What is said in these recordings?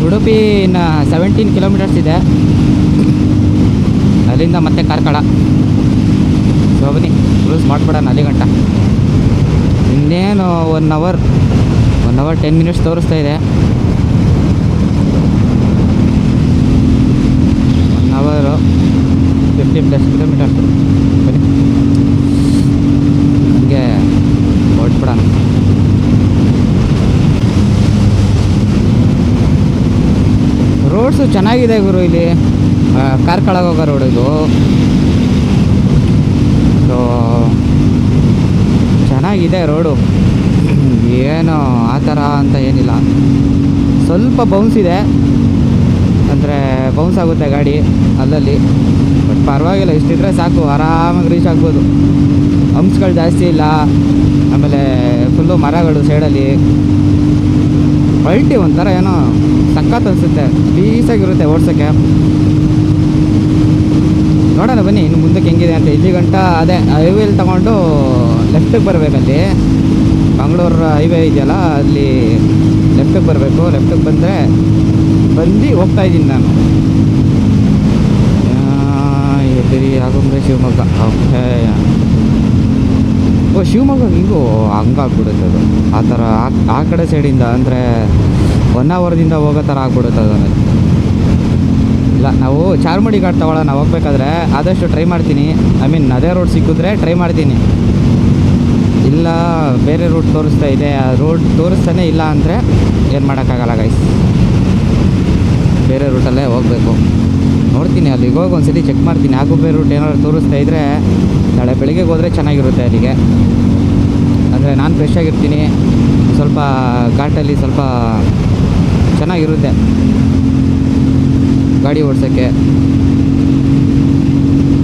ಉಡುಪಿ ಇನ್ನು 17 ಕಿಲೋಮೀಟರ್ಸ್ ಇದೆ, ಅಲ್ಲಿಂದ ಮತ್ತೆ ಕಾರ್ಕಳ. ಸೊ ಬನ್ನಿ ಕ್ರೂಸ್ ಮಾಡಿಬಿಡೋಣ ಅಲ್ಲಿ ಗಂಟ. ಇನ್ನೇನು 1 ಅವರ್ 10 ಮಿನಿಟ್ಸ್ ತೋರಿಸ್ತಾ ಇದೆ. 1 ಅವರ್ 50+ ಕಿಲೋಮೀಟರ್ಸು. ಬನ್ನಿ ಹಂಗೆ ಹೊರಟ್ಬಿಡೋಣ. ರೋಡ್ಸು ಚೆನ್ನಾಗಿದೆ ಗುರು ಇಲ್ಲಿ. ಕಾರ್ಕಳಗೆ ಹೋಗೋ ರೋಡ್ ಇದು. ಸೊ ಚೆನ್ನಾಗಿದೆ ರೋಡು, ಏನು ಆ ಥರ ಅಂತ ಏನಿಲ್ಲ. ಸ್ವಲ್ಪ ಬೌನ್ಸ್ ಇದೆ, ಅಂದರೆ ಬೌನ್ಸ್ ಆಗುತ್ತೆ ಗಾಡಿ ಅಲ್ಲಲ್ಲಿ. ಬಟ್ ಪರವಾಗಿಲ್ಲ, ಇಷ್ಟಿದ್ರೆ ಸಾಕು, ಆರಾಮಾಗಿ ರೀಚ್ ಆಗ್ಬೋದು. ಹಂಪ್ಸ್ಗಳು ಜಾಸ್ತಿ ಇಲ್ಲ. ಆಮೇಲೆ ಫುಲ್ಲು ಮರಗಳು ಸೈಡಲ್ಲಿ. ಅಲ್ಟಿ ಒಂಥರ ಏನೋ ಸಖತ್ ಅನಿಸುತ್ತೆ, ಪೀಸಾಗಿರುತ್ತೆ ಓಡ್ಸೋಕ್ಕೆ. ನೋಡೋಣ ಬನ್ನಿ ಇನ್ನು ಮುಂದಕ್ಕೆ ಹೆಂಗಿದೆ ಅಂತ. ಇಲ್ಲಿ ಗಂಟ ಅದೇ ಹೈವೇಲಿ ತೊಗೊಂಡು ಲೆಫ್ಟಿಗೆ ಬರಬೇಕಲ್ಲಿ. ಮಂಗಳೂರು ಹೈವೇ ಇದೆಯಲ್ಲ, ಅಲ್ಲಿ ಲೆಫ್ಟಿಗೆ ಬರಬೇಕು. ಲೆಫ್ಟಿಗೆ ಬಂದು ಹೋಗ್ತಾಯಿದ್ದೀನಿ ನಾನು. ಎದುರಿ ಆಗುಂಬೆ ಶಿವಮೊಗ್ಗ. ಓಕೆ, ಓ ಶಿವಮೊಗ್ಗ ಹಿಂಗೂ ಹಂಗಾಗ್ಬಿಡುತ್ತೆ ಅದು. ಆ ಥರ ಆ ಕಡೆ ಸೈಡಿಂದ ಅಂದರೆ 1 ಅವರ್ದಿಂದ ಹೋಗೋ ಥರ ಆಗ್ಬಿಡುತ್ತೆ ಅದನ್ನು. ಇಲ್ಲ, ನಾವು ಚಾರ್ಮಡಿ ಘಾಟ್ ತಗೊಳ್ಳೋಣ ಹೋಗ್ಬೇಕಾದ್ರೆ. ಆದಷ್ಟು ಟ್ರೈ ಮಾಡ್ತೀನಿ, ಐ ಮೀನ್ ಅದೇ ರೋಡ್ ಸಿಕ್ಕಿದ್ರೆ ಟ್ರೈ ಮಾಡ್ತೀನಿ. ಇಲ್ಲ ಬೇರೆ ರೂಟ್ ತೋರಿಸ್ತಾ ಇದೆ, ಆ ರೋಡ್ ತೋರಿಸ್ತಾನೆ ಇಲ್ಲ ಅಂದರೆ ಏನು ಮಾಡೋಕ್ಕಾಗಲ್ಲ ಗೈಸ್, ಬೇರೆ ರೂಟಲ್ಲೇ ಹೋಗಬೇಕು. ನೋಡ್ತೀನಿ, ಅಲ್ಲಿಗೆ ಹೋಗಿ ಒಂದ್ಸತಿ ಚೆಕ್ ಮಾಡ್ತೀನಿ. ಆಗುಂಬೆ ರೂಟ್ ಏನಾದ್ರು ತೋರಿಸ್ತಾ ಇದ್ದರೆ ನಾಳೆ ಬೆಳಿಗ್ಗೆಗೆ ಹೋದರೆ ಚೆನ್ನಾಗಿರುತ್ತೆ ಅಲ್ಲಿಗೆ. ಅಂದರೆ ನಾನು ಫ್ರೆಶ್ ಆಗಿರ್ತೀನಿ, ಸ್ವಲ್ಪ ಘಾಟಲ್ಲಿ ಸ್ವಲ್ಪ ಚೆನ್ನಾಗಿರುತ್ತೆ ಗಾಡಿ ಓಡಿಸೋಕ್ಕೆ.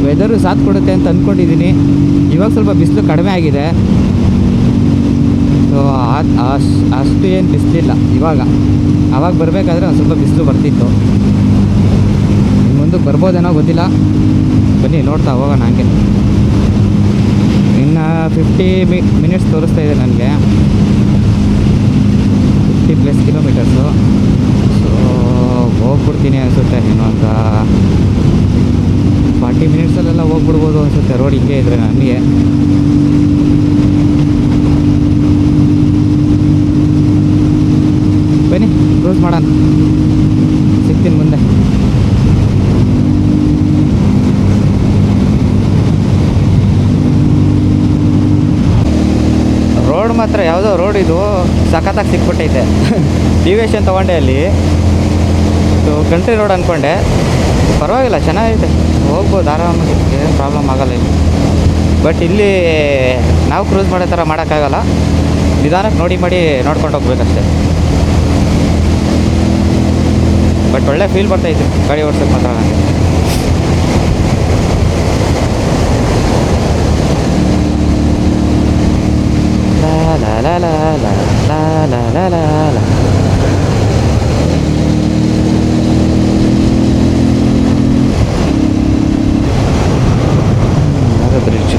ವೆದರು ಸಾಥ್ ಕೊಡುತ್ತೆ ಅಂತ ಅಂದ್ಕೊಂಡಿದ್ದೀನಿ. ಇವಾಗ ಸ್ವಲ್ಪ ಬಿಸಿಲು ಕಡಿಮೆ ಆಗಿದೆ. ಸೊ ಅಷ್ಟು ಏನು ಬಿಸಿಲಿಲ್ಲ ಇವಾಗ. ಆವಾಗ ಬರಬೇಕಾದ್ರೆ ಒಂದು ಸ್ವಲ್ಪ ಬಿಸಿಲು ಬರ್ತಿತ್ತು. ಮುಂದಕ್ಕೆ ಬರ್ಬೋದೇನೋ ಗೊತ್ತಿಲ್ಲ, ಬನ್ನಿ ನೋಡ್ತಾ ಹೋಗೋಣ ಹಂಗೆ. ಇನ್ನು 50 ಮಿನಿಟ್ಸ್ ತೋರಿಸ್ತಾ ಇದೆ ನನಗೆ, 50+ ಕಿಲೋಮೀಟರ್ಸು. ಸೊ ಹೋಗ್ಬಿಡ್ತೀನಿ ಅನಿಸುತ್ತೆ. ಇನ್ನೊಂದು 40 ಮಿನಿಟ್ಸಲ್ಲೆಲ್ಲ ಹೋಗ್ಬಿಡ್ಬೋದು ಅನಿಸುತ್ತೆ, ರೋಡ್ ಹಿಂಗೆ ಇದ್ದರೆ ನನಗೆ. ಬನ್ನಿ ಕ್ರೂಸ್ ಮಾಡೋಣ, ಸಿಗ್ತೀನಿ ಮುಂದೆ. ರೋಡ್ ಮಾತ್ರ ಯಾವುದೋ ರೋಡ್ ಇದು ಸಖತ್ತಾಗಿ ಸಿಕ್ಬಿಟ್ಟೈತೆ. ಡಿವಿಯೇಷನ್ ತೊಗೊಂಡೆ ಅಲ್ಲಿ. ಸೊ ಕಂಟ್ರಿ ರೋಡ್ ಅಂದ್ಕೊಂಡೆ, ಪರವಾಗಿಲ್ಲ ಚೆನ್ನಾಗೈತೆ, ಹೋಗ್ಬೋದು ಆರಾಮಾಗಿ, ಏನು ಪ್ರಾಬ್ಲಮ್ ಆಗೋಲ್ಲ ಇಲ್ಲಿ. ಬಟ್ ಇಲ್ಲಿ ನಾವು ಕ್ರೂಸ್ ಮಾಡೋ ಥರ ಮಾಡೋಕ್ಕಾಗಲ್ಲ, ನಿಧಾನಕ್ಕೆ ನೋಡ್ಕೊಂಡು ಹೋಗ್ಬೇಕಷ್ಟೆ. ಬಟ್ ಒಳ್ಳೆ ಫೀಲ್ ಬರ್ತೈತೆ ಗಾಡಿ ಓಡ್ಸೋಕ್ಕೆ ಮಾತ್ರ ನನಗೆ. La la la la la la la la la. Bridge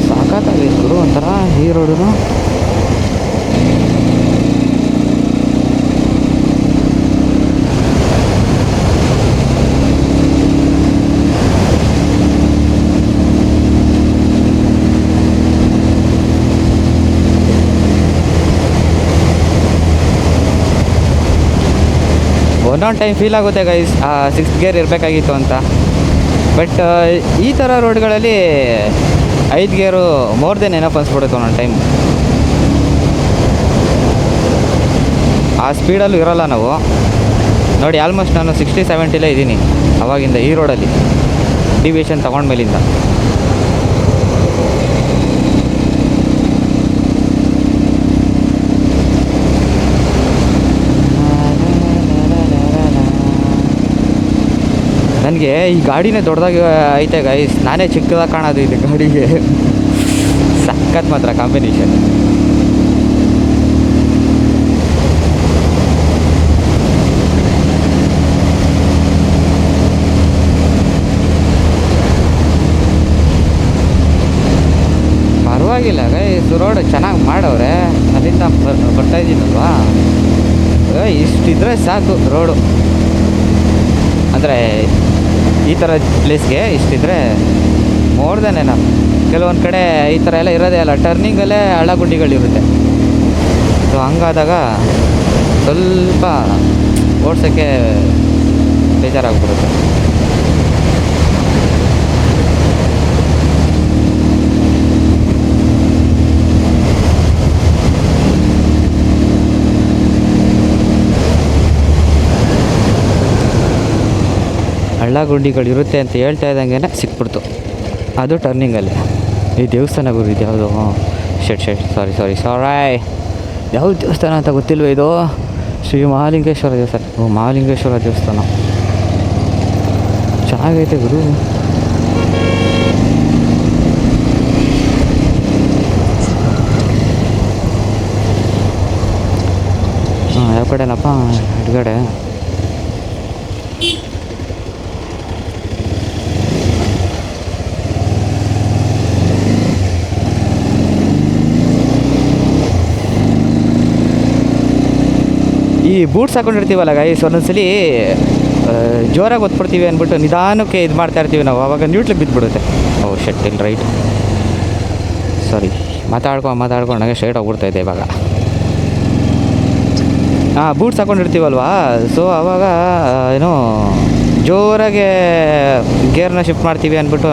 ಸಾಕಾಗಿದೆ ಗುರು ಒಂಥರ ಈ ರೋಡು. ಒಂದೊಂದು ಟೈಮ್ ಫೀಲ್ ಆಗುತ್ತೆ ಗೈಸ್, 6th ಗೇರ್ ಇರಬೇಕಾಗಿತ್ತು ಅಂತ. ಬಟ್ ಈ ಥರ ರೋಡ್ಗಳಲ್ಲಿ 5 ಗೇರು ಮೋರ್ ದೆನ್ ಏನಪ್ಪ ಅನ್ಸ್ಬಿಡುತ್ತೆ ಒಂದೊಂದು ಟೈಮ್. ಆ ಸ್ಪೀಡಲ್ಲೂ ಇರೋಲ್ಲ ನಾವು. ನೋಡಿ ಆಲ್ಮೋಸ್ಟ್ ನಾನು 60-70ಲೇ ಇದ್ದೀನಿ ಅವಾಗಿಂದ ಈ ರೋಡಲ್ಲಿ, ಡಿವಿಯೇಷನ್ ತೊಗೊಂಡ್ಮೇಲಿಂದ. ನನಗೆ ಈ ಗಾಡಿನೇ ದೊಡ್ಡದಾಗಿ ಐತೆ ಗೈಸ್, ನಾನೇ ಚಿಕ್ಕದಾಗಿ ಕಾಣೋದು ಇದು ಗಾಡಿಗೆ. ಸಖತ್ ಮಾತ್ರ ಕಾಂಬಿನೇಷನ್. ಪರವಾಗಿಲ್ಲ ಗೈಸ್, ರೋಡ್ ಚೆನ್ನಾಗಿ ಮಾಡವ್ರೆ. ಅಲ್ಲಿಂದ ಬರ್ತಾ ಇದ್ದೀನಲ್ವಾ, ಇಷ್ಟಿದ್ರೆ ಸಾಕು ರೋಡು. ಅಂದರೆ ಈ ಥರ ಪ್ಲೇಸ್ಗೆ ಇಷ್ಟಿದ್ರೆ ಮೋರ್ ದೆನ್ ಎನಫ್. ಕೆಲವೊಂದು ಕಡೆ ಈ ಥರ ಎಲ್ಲ ಇರೋದೇ ಅಲ್ಲ, ಟರ್ನಿಂಗಲ್ಲೇ ಹಳ್ಳ ಗುಡ್ಡಿಗಳಿರುತ್ತೆ. ಸೊ ಹಂಗಾದಾಗ ಸ್ವಲ್ಪ ಓಡ್ಸೋಕ್ಕೆ ಬೇಜಾರಾಗ್ಬಿಡುತ್ತೆ. ಹಳ್ಳ ಗುಂಡಿಗಳಿರುತ್ತೆ ಅಂತ ಹೇಳ್ತಾ ಇದ್ದಂಗೆ ಸಿಕ್ಬಿಡ್ತು. ಅದು ಟರ್ನಿಂಗಲ್ಲಿ. ಈ ದೇವಸ್ಥಾನ ಗುರು ಯಾವುದು? ಸಾರಿ ಯಾವುದು ದೇವಸ್ಥಾನ ಅಂತ ಗೊತ್ತಿಲ್ವ ಇದು? ಶ್ರೀ ಮಹಾಲಿಂಗೇಶ್ವರ ದೇವಸ್ಥಾನ. ಮಹಾಲಿಂಗೇಶ್ವರ ದೇವಸ್ಥಾನ ಚೆನ್ನಾಗೈತೆ ಗುರು. ಯಾವ ಕಡೆನಪ್ಪ? ಎಡಗಡೆ. ಈ ಬೂಟ್ಸ್ ಹಾಕೊಂಡಿರ್ತೀವಲ್ಲ ಗೈಸ್, ಒಂದೊಂದ್ಸಲಿ ಜೋರಾಗಿ ಒತ್ಬಿಡ್ತೀವಿ ಅಂದ್ಬಿಟ್ಟು ನಿಧಾನಕ್ಕೆ ಇದು ಮಾಡ್ತಾ ಇರ್ತೀವಿ ನಾವು, ಆವಾಗ ನ್ಯೂಟ್ಲಿಗೆ ಬಿದ್ದುಬಿಡುತ್ತೆ. ಓ ಶೆಟ್, ಇಲ್ಲ ರೈಟ್, ಸಾರಿ. ಮಾತಾಡ್ಕೊಂಡು ನನಗೆ ಶೇಟ್ ಹೋಗ್ಬಿಡ್ತಾಯಿದ್ದೆ ಇವಾಗ. ಬೂಟ್ಸ್ ಹಾಕೊಂಡಿರ್ತೀವಲ್ವಾ, ಸೊ ಆವಾಗ ಏನೋ ಜೋರಾಗೆ ಗೇರ್ನ ಶಿಫ್ಟ್ ಮಾಡ್ತೀವಿ ಅಂದ್ಬಿಟ್ಟು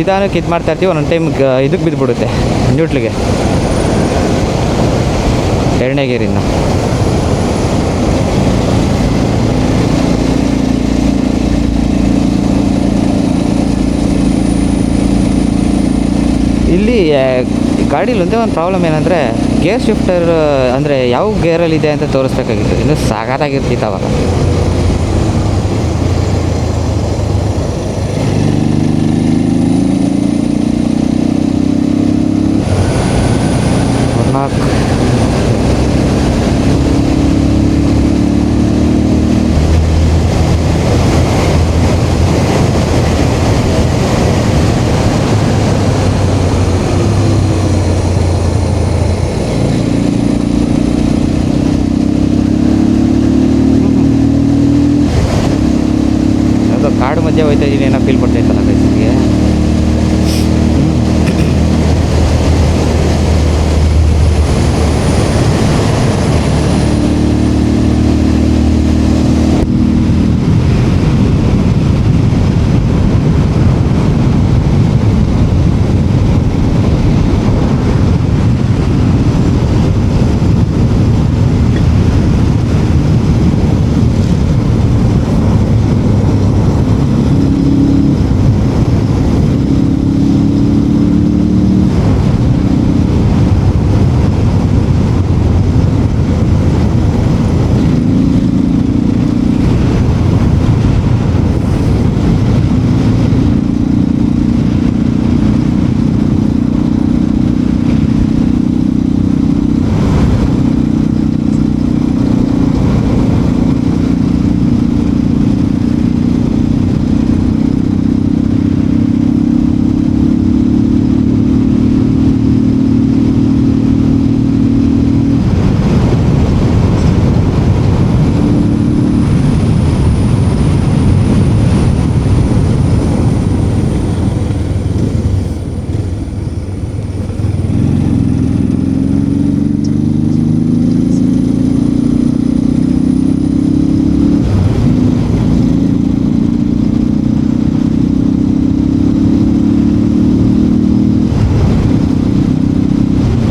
ನಿಧಾನಕ್ಕೆ ಇದು ಮಾಡ್ತಾ ಇರ್ತೀವಿ. ಒಂದೊಂದು ಟೈಮ್ ಇದಕ್ಕೆ ಬಿದ್ದುಬಿಡುತ್ತೆ, ನ್ಯೂಟ್ಲಿಗೆ, ಎರಡನೇ ಗೇರಿಂದ. ಇಲ್ಲಿ ಗಾಡೀಲಿ ಒಂದೇ ಒಂದು ಪ್ರಾಬ್ಲಮ್ ಏನಂದರೆ, ಗೇರ್ ಶಿಫ್ಟರ್ ಅಂದರೆ ಯಾವ ಗೇರಲ್ಲಿದೆ ಅಂತ ತೋರಿಸ್ಬೇಕಾಗಿತ್ತು. ಇನ್ನೂ ಸಾಕಾಗಿರ್ತಿತ್ತು ಅವಾಗ. ಕಾಡು ಮಧ್ಯೆ ಹೋಯ್ತಾ ಇದ್ದೀನಿ ಏನೋ ಫೀಲ್ ಬರ್ತಾಯಿತ್ತಲ್ಲ ಬೈಸಿಗೆ.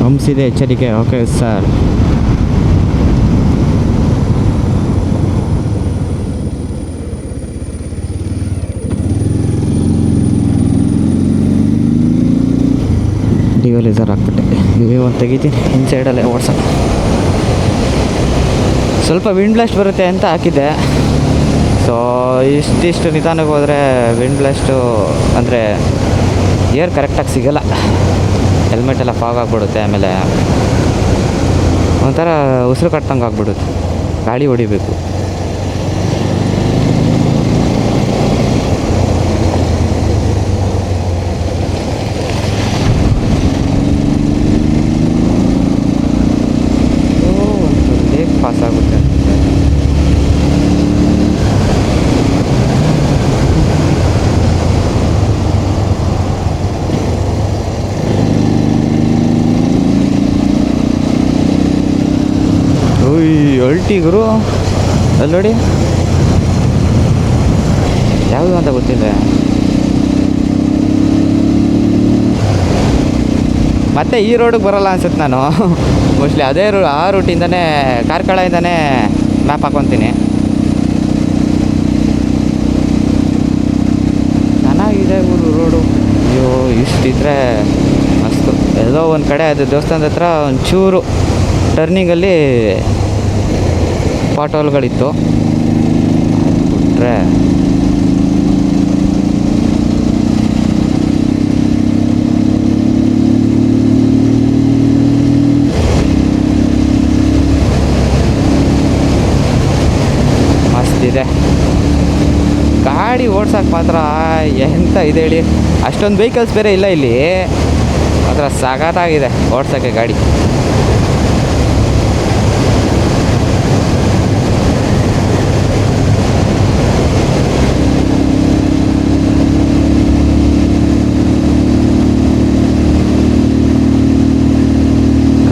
ಹಂಸಿದೆ ಎಚ್ಚರಿಕೆ. Okay sir. ಡಿವಲೈಸರ್ ಹಾಕ್ಬಿಟ್ಟೆ. ಒಂದು ತೆಗಿತೀನಿ ಇನ್ಸೈಡಲ್ಲೇ ಓಡ್ಸೋಣ. ಸ್ವಲ್ಪ ವಿಂಡ್ ಬ್ಲಾಸ್ಟ್ ಬರುತ್ತೆ ಅಂತ ಹಾಕಿದ್ದೆ. ಸೊ ಇಷ್ಟಿಷ್ಟು ನಿಧಾನಕ್ಕೆ ಹೋದರೆ ವಿಂಡ್ ಬ್ಲಾಸ್ಟು ಅಂದರೆ ಏರ್ ಕರೆಕ್ಟಾಗಿ ಸಿಗೋಲ್ಲ. ಹೆಲ್ಮೆಟ್ ಎಲ್ಲ ಫಾಗ್ ಆಗಿಬಿಡುತ್ತೆ. ಆಮೇಲೆ ಒಂಥರ ಉಸಿರು ಕಟ್ಟಂಗೆ ಆಗಿಬಿಡುತ್ತೆ. ಗಾಳಿ ಹೊಡಿಬೇಕು. ಬ್ಯೂಟಿ ಗುರು. ಅಲ್ಲಿ ನೋಡಿ ಯಾವುದು ಅಂತ ಗೊತ್ತಿಲ್ಲ. ಮತ್ತೆ ಈ ರೋಡಿಗೆ ಬರೋಲ್ಲ ಅನ್ಸುತ್ತೆ ನಾನು. ಮೋಸ್ಟ್ಲಿ ಅದೇ ಆ ರೂಟಿಂದನೇ ಕಾರ್ಕಳದಿಂದನೇ ಮ್ಯಾಪ್ ಹಾಕೊತೀನಿ. ಚೆನ್ನಾಗಿದೆ ಊರು ರೋಡು. ಅಯ್ಯೋ ಇಷ್ಟಿದ್ರೆ ಮಸ್ತು. ಎಲ್ಲೋ ಒಂದು ಕಡೆ ಅದು ದೇವಸ್ಥಾನದ ಹತ್ರ ಒಂಚೂರು ಟರ್ನಿಂಗಲ್ಲಿ ಪಾಟೋಲ್ಗಳಿತ್ತು ಬಿಟ್ರೆ ಮಸ್ತಿದೆ. ಗಾಡಿ ಓಡ್ಸೋಕೆ ಮಾತ್ರ ಎಂತ ಇದೆ ಹೇಳಿ. ಅಷ್ಟೊಂದು ವೆಹಿಕಲ್ಸ್ ಬೇರೆ ಇಲ್ಲ ಇಲ್ಲಿ. ಮಾತ್ರ ಸಖತ್ತಾಗಿದೆ ಓಡ್ಸೋಕ್ಕೆ ಗಾಡಿ.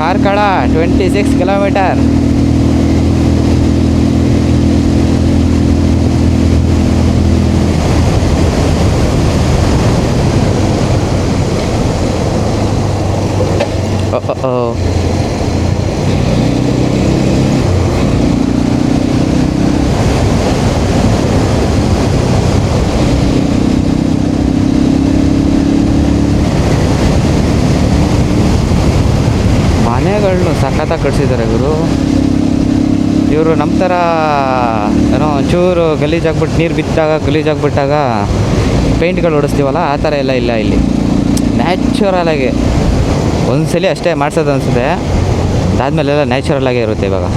ಕಾರ್ಕಳ 26 ಕಿಲೋಮೀಟರ್. ಮನೆಗಳನ್ನು ಸಖತ್ತಾಗಿ ಕಟ್ಸಿದ್ದಾರೆ ಗುರು. ಇವರು ನಮ್ಮ ಥರ ಏನೋ ಒಂಚೂರು ಗಲೀಜಾಗ್ಬಿಟ್ಟು ನೀರು ಬಿದ್ದಾಗ ಗಲೀಜಾಗ್ಬಿಟ್ಟಾಗ ಪೇಂಟ್ಗಳು ಹೊಡಿಸ್ತೀವಲ್ಲ, ಆ ಥರ ಎಲ್ಲ ಇಲ್ಲ ಇಲ್ಲಿ. ನ್ಯಾಚುರಲಾಗಿ ಒಂದ್ಸಲಿ ಅಷ್ಟೇ ಮಾಡ್ಸೋದು ಅನಿಸುತ್ತೆ. ಅದಾದಮೇಲೆಲ್ಲ ನ್ಯಾಚುರಲಾಗೇ ಇರುತ್ತೆ ಇವಾಗ.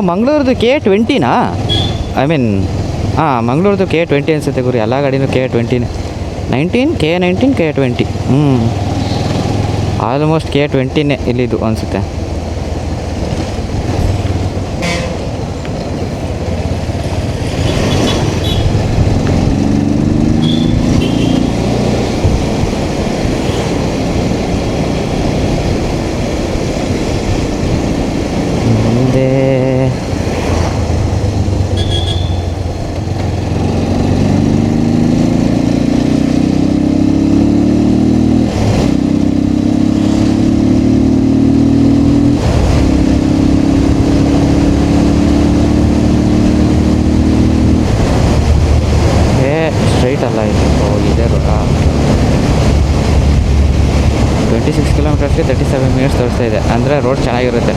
ಮಂಗಳೂರದು K20ನಾ? ಐ ಮೀನ್ ಮಂಗಳೂರದು K20 ಅನಿಸುತ್ತೆ ಗುರು. ಎಲ್ಲ ಗಾಡಿನೂ K20ನೇ. K19 K20. ಆಲ್ಮೋಸ್ಟ್ K20ನೇ ಇಲ್ಲಿದು ಅನಿಸುತ್ತೆ. ಸ್ಟ್ರೈಟ್ ಅಲ್ಲ ಇದು. ಇದೆ ರೋಡ. 26 ಕಿಲೋಮೀಟರ್ಸ್ಗೆ 37 ಮಿನಿಟ್ಸ್ ತೋರಿಸ್ತಾ ಇದೆ. ಅಂದರೆ ರೋಡ್ ಚೆನ್ನಾಗಿರುತ್ತೆ.